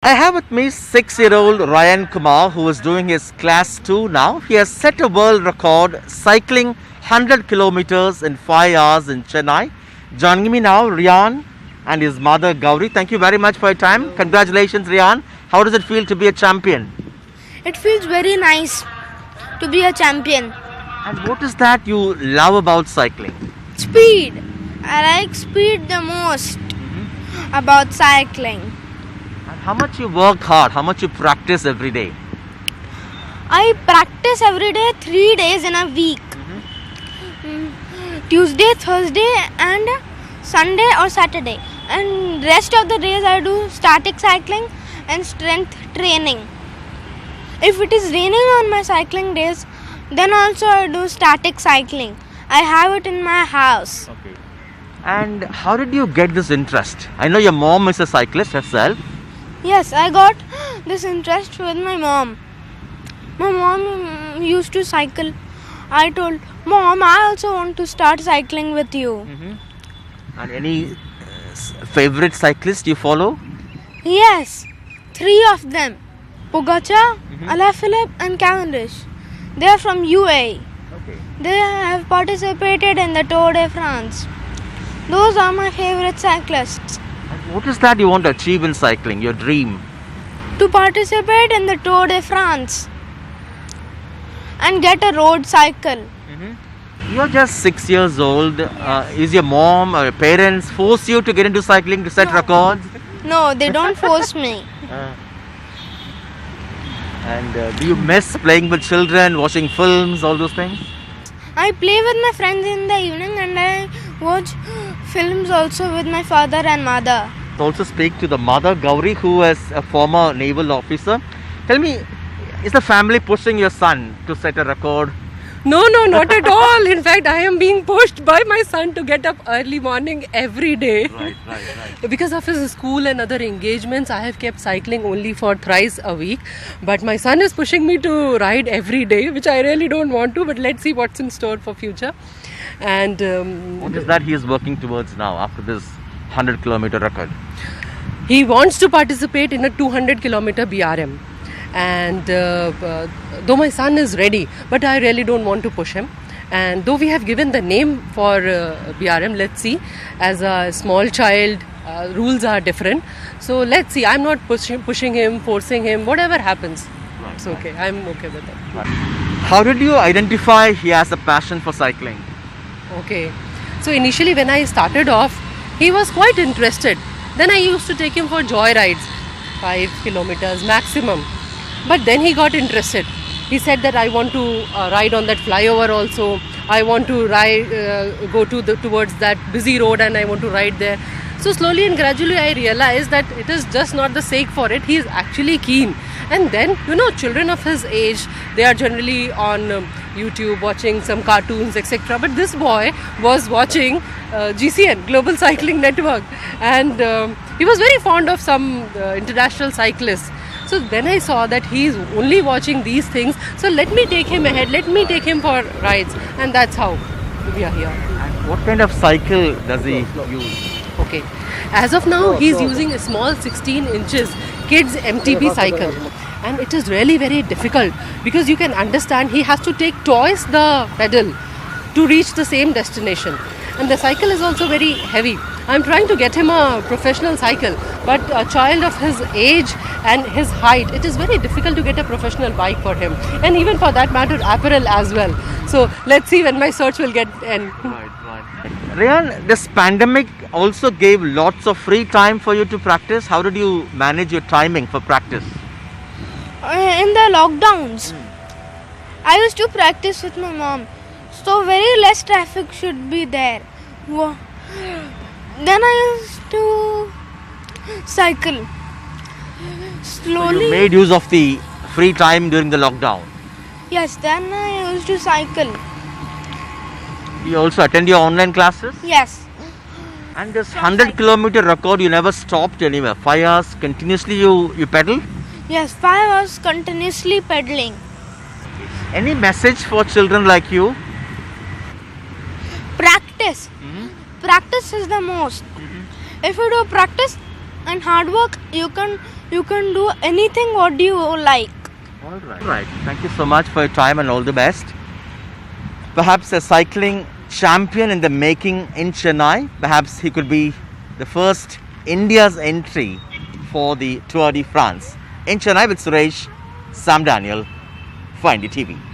I have with me 6-year-old Ryan Kumar who is doing his class 2 now. He has set a world record cycling 100 kilometers in 5 hours in Chennai. Joining me now, Ryan and his mother Gauri. Thank you very much for your time. Congratulations, Ryan. How does it feel to be a champion? It feels very nice to be a champion. And what is that you love about cycling? Speed. I like speed the most about cycling. And how much you work hard, how much you practice every day? I practice every day 3 days in a week. Tuesday, Thursday and Sunday or Saturday. And rest of the days I do static cycling and strength training. If it is raining on my cycling days, then also I do static cycling. I have it in my house. Okay. And how did you get this interest? I know your mom is a cyclist herself. Yes, I got this interest with my mom. My mom used to cycle. I told, Mom, I also want to start cycling with you. And any favorite cyclist you follow? Yes, 3 of them. Pogacar, Alaphilippe and Cavendish. They are from UAE. Okay. They have participated in the Tour de France. Those are my favorite cyclists. And what is that you want to achieve in cycling, your dream? To participate in the Tour de France and get a road cycle. You're just 6 years old. Is your mom or your parents force you to get into cycling to set records? No, they don't force me. And do you miss playing with children, watching films, all those things? I play with my friends in the evening and I watch films also with my father and mother. Also speak to the mother, Gauri, who is a former naval officer. Tell me, is the family pushing your son to set a record? No, not at all. In fact, I am being pushed by my son to get up early morning every day. Right. Because of his school and other engagements, I have kept cycling only for thrice a week. But my son is pushing me to ride every day, which I really don't want to. But let's see what's in store for future. And What is that he is working towards now after this 100-kilometer record? he wants to participate in a 200 kilometer BRM. And though my son is ready, but I really don't want to push him. And though we have given the name for BRM, let's see. As a small child, rules are different. So let's see. I'm not pushing him, forcing him. Whatever happens, it's okay. I'm okay with it. How did you identify he has a passion for cycling? Okay. So initially when I started off, he was quite interested. Then I used to take him for joy rides, 5 kilometers maximum. But then he got interested. He said that I want to ride on that flyover also. I want to go towards that busy road and I want to ride there. So slowly and gradually I realized that it is just not the sake for it. He is actually keen. And then, children of his age, they are generally on YouTube watching some cartoons, etc. But this boy was watching GCN, Global Cycling Network. And he was very fond of some international cyclists. So then I saw that he is only watching these things. So let me take him ahead. Let me take him for rides. And that's how we are here. And what kind of cycle does he use? Okay. As of now, he is using a small 16 inches kids MTB cycle. And it is really very difficult because you can understand he has to take twice the pedal to reach the same destination. And the cycle is also very heavy. I'm trying to get him a professional cycle, but a child of his age and his height, it is very difficult to get a professional bike for him. And even for that matter, apparel as well. So let's see when my search will get end. Right. Ryan, this pandemic also gave lots of free time for you to practice. How did you manage your timing for practice? In the lockdowns, I used to practice with my mom. So very less traffic should be there. Then I used to cycle slowly. So you made use of the free time during the lockdown. Yes, then I used to cycle. You also attend your online classes? Yes. And this 100-kilometer record, you never stopped anywhere. 5 hours continuously you pedal? Yes, 5 hours continuously pedaling. Any message for children like you? Practice. Practice is the most. If you do practice, and hard work, you can do anything what you like. All right. Right. Thank you so much for your time and all the best. Perhaps a cycling champion in the making in Chennai. Perhaps he could be the first India's entry for the Tour de France. In Chennai with Suresh, Sam Daniel, for NDTV.